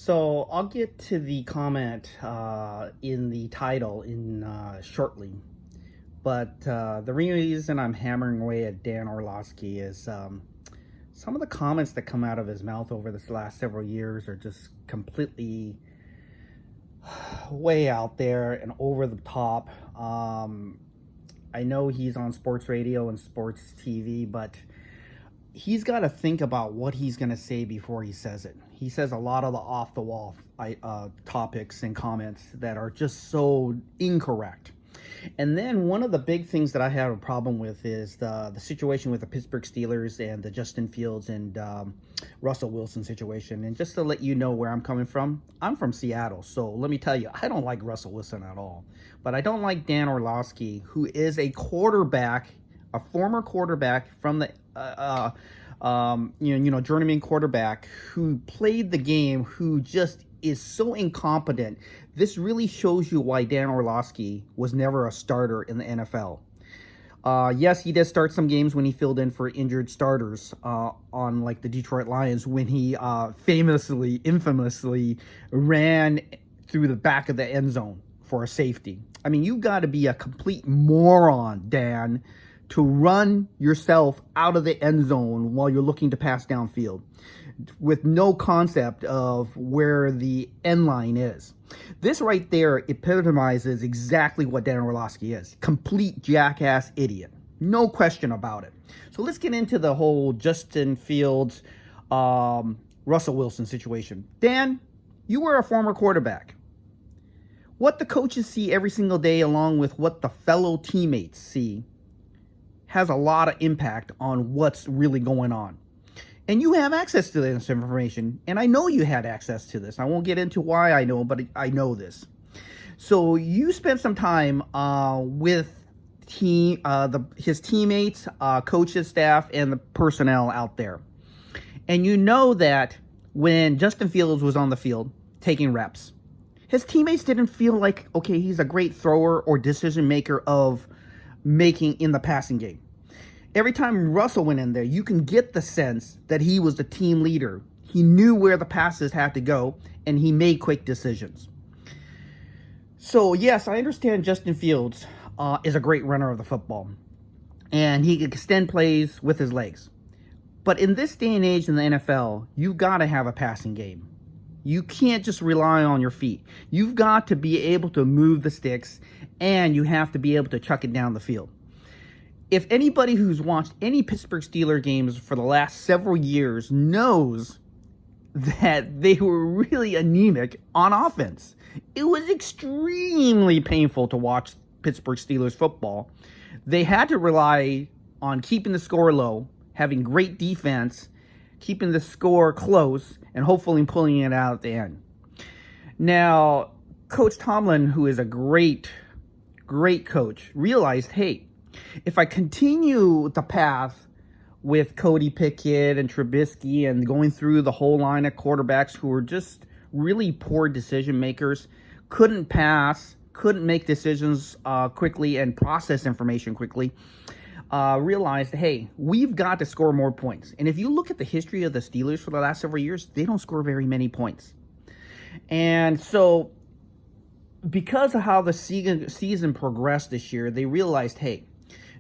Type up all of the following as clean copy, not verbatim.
So I'll get to the comment in the title in shortly, but the reason I'm hammering away at Dan Orlovsky is some of the comments that come out of his mouth over this last several years are just completely way out there and over the top. I know he's on sports radio and sports TV, but he's got to think about what he's going to say before he says it. He says a lot of the off the wall topics and comments that are just so incorrect. And then one of the big things that I have a problem with is the situation with the Pittsburgh Steelers and the Justin Fields and Russell Wilson situation. And just to let you know where I'm coming from, I'm from Seattle. So let me tell you, I don't like Russell Wilson at all. But I don't like Dan Orlovsky, who is a quarterback, a former quarterback from the journeyman quarterback who played the game, who just is so incompetent. This really shows you why Dan Orlovsky was never a starter in the NFL. Yes, he did start some games when he filled in for injured starters on like the Detroit Lions when he infamously ran through the back of the end zone for a safety. I mean, you got to be a complete moron, Dan, to run yourself out of the end zone while you're looking to pass downfield with no concept of where the end line is. This right there epitomizes exactly what Dan Orlovsky is. Complete jackass idiot. No question about it. So let's get into the whole Justin Fields, Russell Wilson situation. Dan, you were a former quarterback. What the coaches see every single day, along with what the fellow teammates see, has a lot of impact on what's really going on. And you have access to this information, and I know you had access to this. I won't get into why I know, but I know this. So you spent some time with his teammates, coaches, staff, and the personnel out there. And you know that when Justin Fields was on the field taking reps, his teammates didn't feel like, okay, he's a great thrower or decision maker of making in the passing game. Every time Russell went in there, you can get the sense that he was the team leader. He knew where the passes had to go, and he made quick decisions. So, yes, I understand Justin Fields is a great runner of the football, and he can extend plays with his legs. But in this day and age in the NFL, you got to have a passing game. You can't just rely on your feet. You've got to be able to move the sticks, and you have to be able to chuck it down the field. If anybody who's watched any Pittsburgh Steelers games for the last several years knows that they were really anemic on offense. It was extremely painful to watch Pittsburgh Steelers football. They had to rely on keeping the score low, having great defense, keeping the score close, and hopefully pulling it out at the end. Now, Coach Tomlin, who is a great coach, realized, hey, if I continue the path with Cody Pickett and Trubisky and going through the whole line of quarterbacks who were just really poor decision makers, couldn't pass, couldn't make decisions quickly and process information quickly, realized, hey, we've got to score more points. And if you look at the history of the Steelers for the last several years, they don't score very many points. And so because of how the season progressed this year, they realized, hey,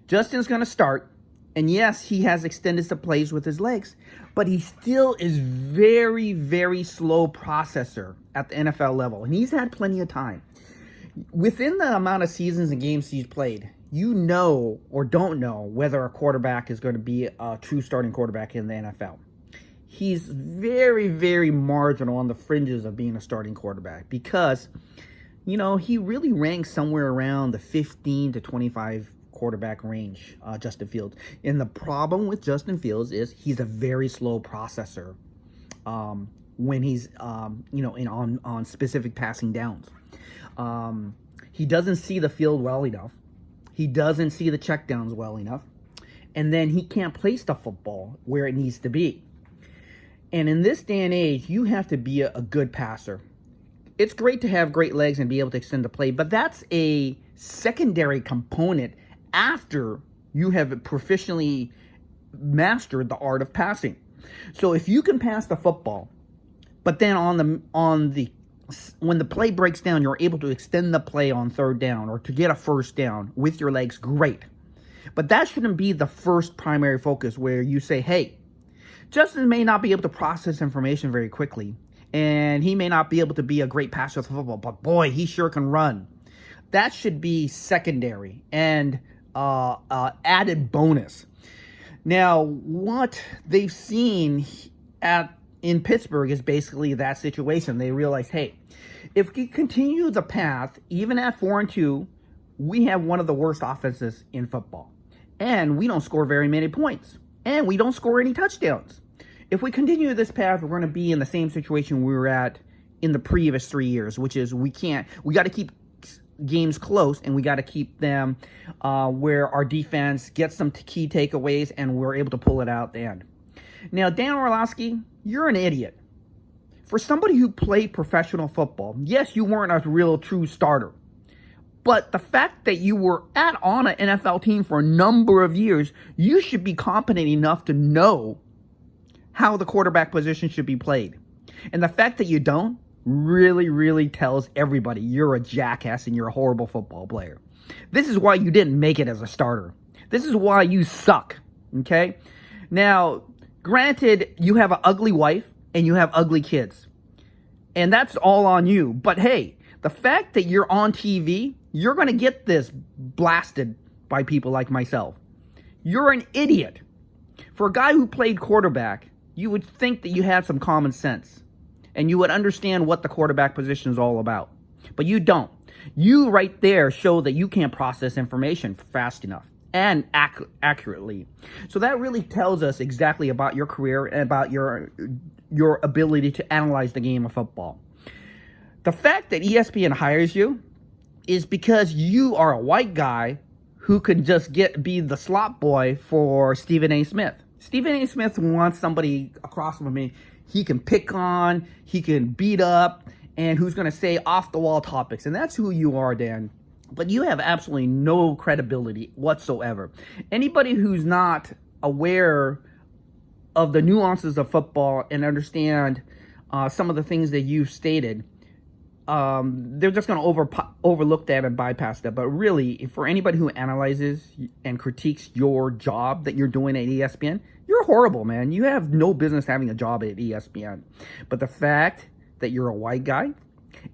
Justin's going to start, and yes, he has extended some plays with his legs, but he still is very, very slow processor at the NFL level, and he's had plenty of time. Within the amount of seasons and games he's played, you know or don't know whether a quarterback is going to be a true starting quarterback in the NFL. He's very, very marginal on the fringes of being a starting quarterback because, he really ranks somewhere around the 15 to 25 quarterback range, Justin Fields. And the problem with Justin Fields is he's a very slow processor when he's, on specific passing downs. He doesn't see the field well enough. He doesn't see the checkdowns well enough. And then he can't place the football where it needs to be. And in this day and age, you have to be a good passer. It's great to have great legs and be able to extend the play, but that's a secondary component after you have proficiently mastered the art of passing. So if you can pass the football, But then when the play breaks down, you're able to extend the play on third down or to get a first down with your legs. Great. But that shouldn't be the first primary focus where you say, hey, Justin may not be able to process information very quickly, and he may not be able to be a great passer of football, but boy, he sure can run. That should be secondary and added bonus. Now, what they've seen in Pittsburgh is basically that situation. They realize, hey, if we continue the path, even at 4-2, we have one of the worst offenses in football. And we don't score very many points. And we don't score any touchdowns. If we continue this path, we're going to be in the same situation we were at in the previous 3 years, which is we got to keep games close, and we got to keep them where our defense gets some key takeaways and we're able to pull it out at the end. Now, Dan Orlovsky, you're an idiot. For somebody who played professional football, yes, you weren't a real true starter. But the fact that you were on an NFL team for a number of years, you should be competent enough to know how the quarterback position should be played. And the fact that you don't really, really tells everybody you're a jackass and you're a horrible football player. This is why you didn't make it as a starter. This is why you suck, okay? Now, granted, you have an ugly wife and you have ugly kids. And that's all on you. But hey, the fact that you're on TV, you're going to get this blasted by people like myself. You're an idiot. For a guy who played quarterback, you would think that you had some common sense and you would understand what the quarterback position is all about. But you don't. You right there show that you can't process information fast enough and accurately. So that really tells us exactly about your career and about your ability to analyze the game of football. The fact that ESPN hires you is because you are a white guy who could just be the slot boy for Stephen A. Smith. Stephen A. Smith wants somebody across from him he can pick on, he can beat up, and who's going to say off-the-wall topics. And that's who you are, Dan. But you have absolutely no credibility whatsoever. Anybody who's not aware of the nuances of football and understand some of the things that you've stated, they're just going to overlook that and bypass that. But really, for anybody who analyzes and critiques your job that you're doing at ESPN, you're horrible, man. You have no business having a job at ESPN. But the fact that you're a white guy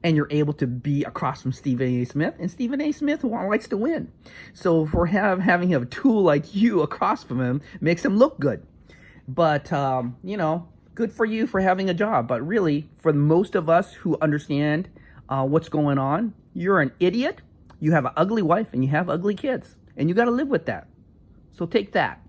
and you're able to be across from Stephen A. Smith, and Stephen A. Smith likes to win. So for having a tool like you across from him makes him look good. But, good for you for having a job. But really, for most of us who understand what's going on, you're an idiot, you have an ugly wife, and you have ugly kids. And you got to live with that. So take that.